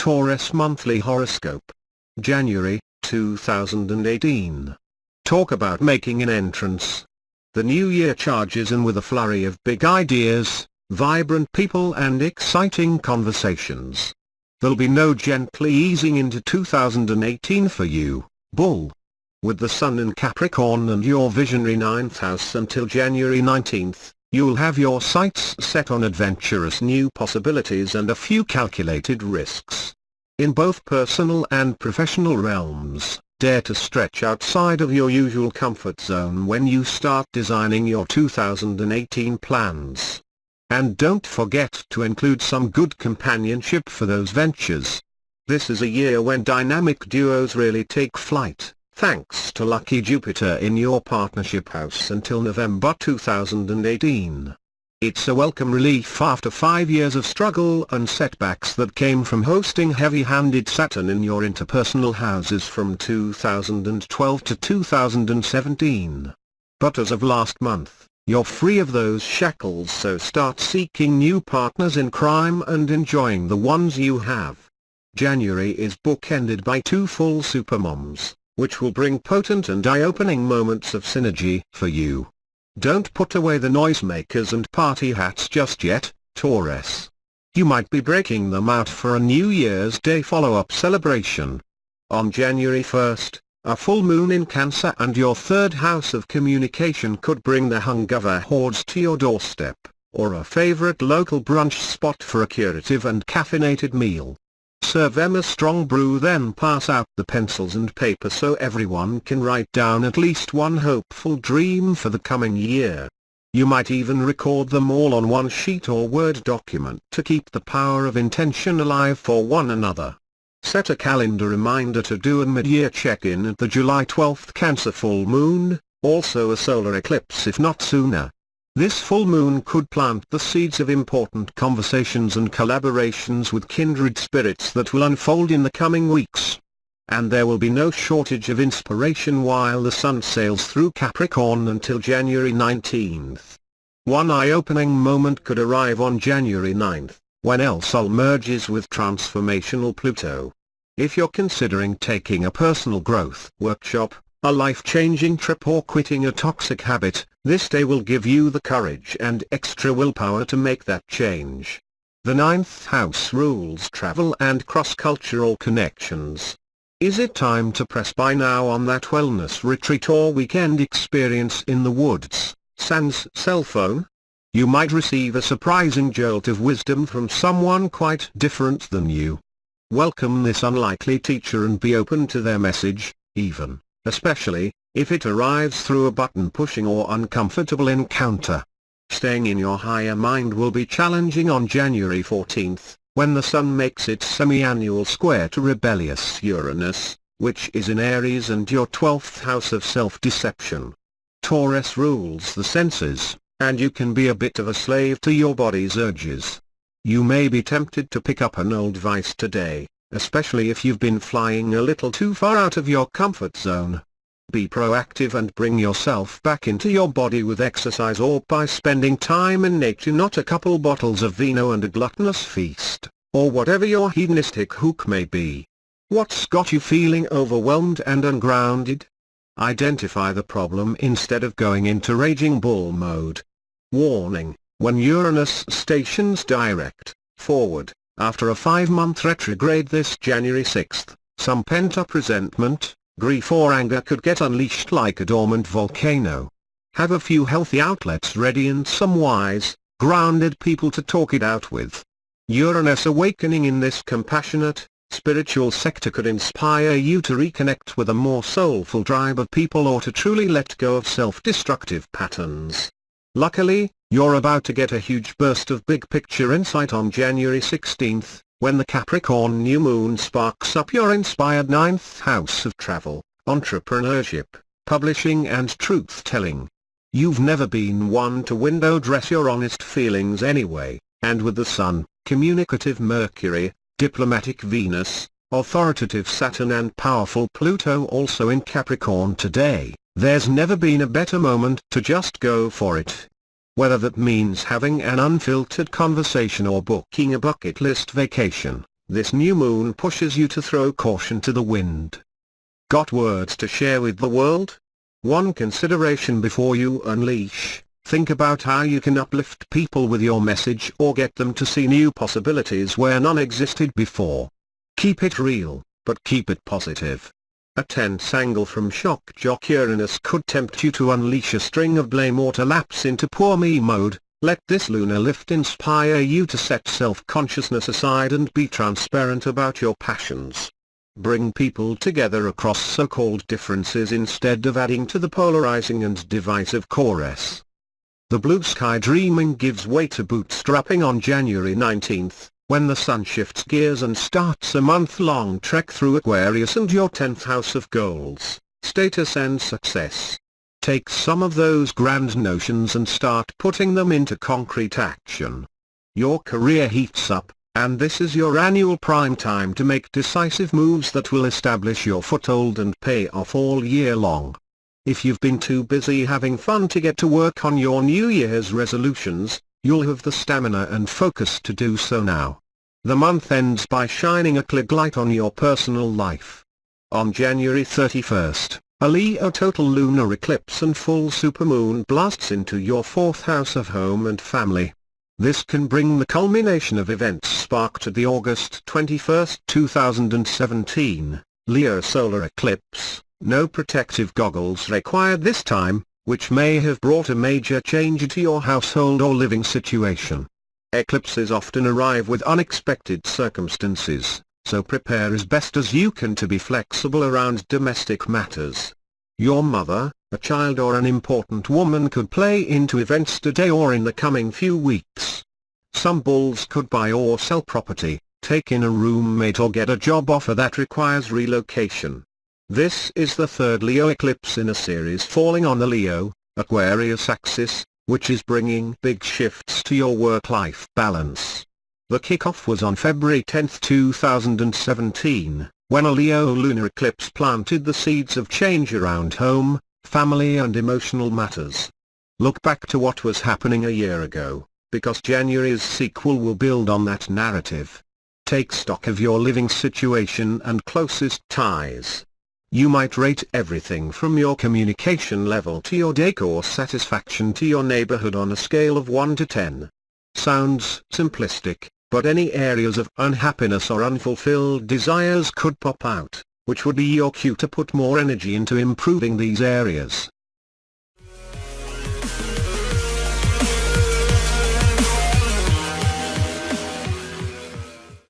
Taurus Monthly Horoscope. January, 2018. Talk about making an entrance. The new year charges in with a flurry of big ideas, vibrant people and exciting conversations. There'll be no gently easing into 2018 for you, Bull. With the Sun in Capricorn and your visionary 9th house until January 19th, you'll have your sights set on adventurous new possibilities and a few calculated risks. In both personal and professional realms, dare to stretch outside of your usual comfort zone when you start designing your 2018 plans. And don't forget to include some good companionship for those ventures. This is a year when dynamic duos really take flight, thanks to lucky Jupiter in your partnership house until November 2018. It's a welcome relief after 5 years of struggle and setbacks that came from hosting heavy-handed Saturn in your interpersonal houses from 2012 to 2017. But as of last month, you're free of those shackles, so start seeking new partners in crime and enjoying the ones you have. January is bookended by 2 full supermoms, which will bring potent and eye-opening moments of synergy for you. Don't put away the noisemakers and party hats just yet, Taurus. You might be breaking them out for a New Year's Day follow-up celebration. On January 1st, a full moon in Cancer and your 3rd house of communication could bring the hungover hordes to your doorstep, or a favorite local brunch spot for a curative and caffeinated meal. Serve them a strong brew, then pass out the pencils and paper so everyone can write down at least one hopeful dream for the coming year. You might even record them all on one sheet or Word document to keep the power of intention alive for one another. Set a calendar reminder to do a mid-year check-in at the July 12th Cancer full moon, also a solar eclipse if not sooner. This full moon could plant the seeds of important conversations and collaborations with kindred spirits that will unfold in the coming weeks. And there will be no shortage of inspiration while the Sun sails through Capricorn until January 19th. One eye-opening moment could arrive on January 9th, when El Sol merges with transformational Pluto. If you're considering taking a personal growth workshop, a life-changing trip or quitting a toxic habit, this day will give you the courage and extra willpower to make that change. The 9th house rules travel and cross-cultural connections. Is it time to press buy now on that wellness retreat or weekend experience in the woods, sans cell phone? You might receive a surprising jolt of wisdom from someone quite different than you. Welcome this unlikely teacher and be open to their message, especially if it arrives through a button-pushing or uncomfortable encounter. Staying in your higher mind will be challenging on January 14th, when the Sun makes its semi-annual square to rebellious Uranus, which is in Aries and your 12th house of self-deception. Taurus rules the senses, and you can be a bit of a slave to your body's urges. You may be tempted to pick up an old vice today, especially if you've been flying a little too far out of your comfort zone. Be proactive and bring yourself back into your body with exercise or by spending time in nature, not a couple bottles of vino and a gluttonous feast, or whatever your hedonistic hook may be. What's got you feeling overwhelmed and ungrounded? Identify the problem instead of going into raging bull mode. Warning: when Uranus stations direct, forward, after a 5-month retrograde this January 6th, some pent-up resentment, grief or anger could get unleashed like a dormant volcano. Have a few healthy outlets ready and some wise, grounded people to talk it out with. Uranus awakening in this compassionate, spiritual sector could inspire you to reconnect with a more soulful tribe of people or to truly let go of self-destructive patterns. Luckily, you're about to get a huge burst of big-picture insight on January 16th, when the Capricorn new moon sparks up your inspired 9th house of travel, entrepreneurship, publishing and truth-telling. You've never been one to window dress your honest feelings anyway, and with the Sun, communicative Mercury, diplomatic Venus, authoritative Saturn and powerful Pluto also in Capricorn today, there's never been a better moment to just go for it. Whether that means having an unfiltered conversation or booking a bucket list vacation, This new moon pushes you to throw caution to the wind. Got words to share with the world? One consideration before you unleash: think about how you can uplift people with your message or get them to see new possibilities where none existed before. Keep it real, but keep it positive. A tense angle from shock jock Uranus could tempt you to unleash a string of blame or to lapse into poor me mode. Let this lunar lift inspire you to set self-consciousness aside and be transparent about your passions. Bring people together across so-called differences instead of adding to the polarizing and divisive chorus. The blue sky dreaming gives way to bootstrapping on January 19th, when the sun shifts gears and starts a month-long trek through Aquarius and your 10th house of goals, status and success. Take some of those grand notions and start putting them into concrete action. Your career heats up, and this is your annual prime time to make decisive moves that will establish your foothold and pay off all year long. If you've been too busy having fun to get to work on your New Year's resolutions, you'll have the stamina and focus to do so now. The month ends by shining a clear light on your personal life. On January 31st, a Leo total lunar eclipse and full supermoon blasts into your 4th house of home and family. This can bring the culmination of events sparked at the August 21, 2017, Leo solar eclipse. No protective goggles required this time, which may have brought a major change to your household or living situation. Eclipses often arrive with unexpected circumstances, so prepare as best as you can to be flexible around domestic matters. Your mother, a child or an important woman could play into events today or in the coming few weeks. Some bulls could buy or sell property, take in a roommate or get a job offer that requires relocation. This is the third Leo eclipse in a series falling on the Leo-Aquarius axis, which is bringing big shifts to your work-life balance. The kickoff was on February 10, 2017, when a Leo lunar eclipse planted the seeds of change around home, family and emotional matters. Look back to what was happening a year ago, because January's sequel will build on that narrative. Take stock of your living situation and closest ties. You might rate everything from your communication level to your decor satisfaction to your neighborhood on a scale of 1 to 10. Sounds simplistic, but any areas of unhappiness or unfulfilled desires could pop out, which would be your cue to put more energy into improving these areas.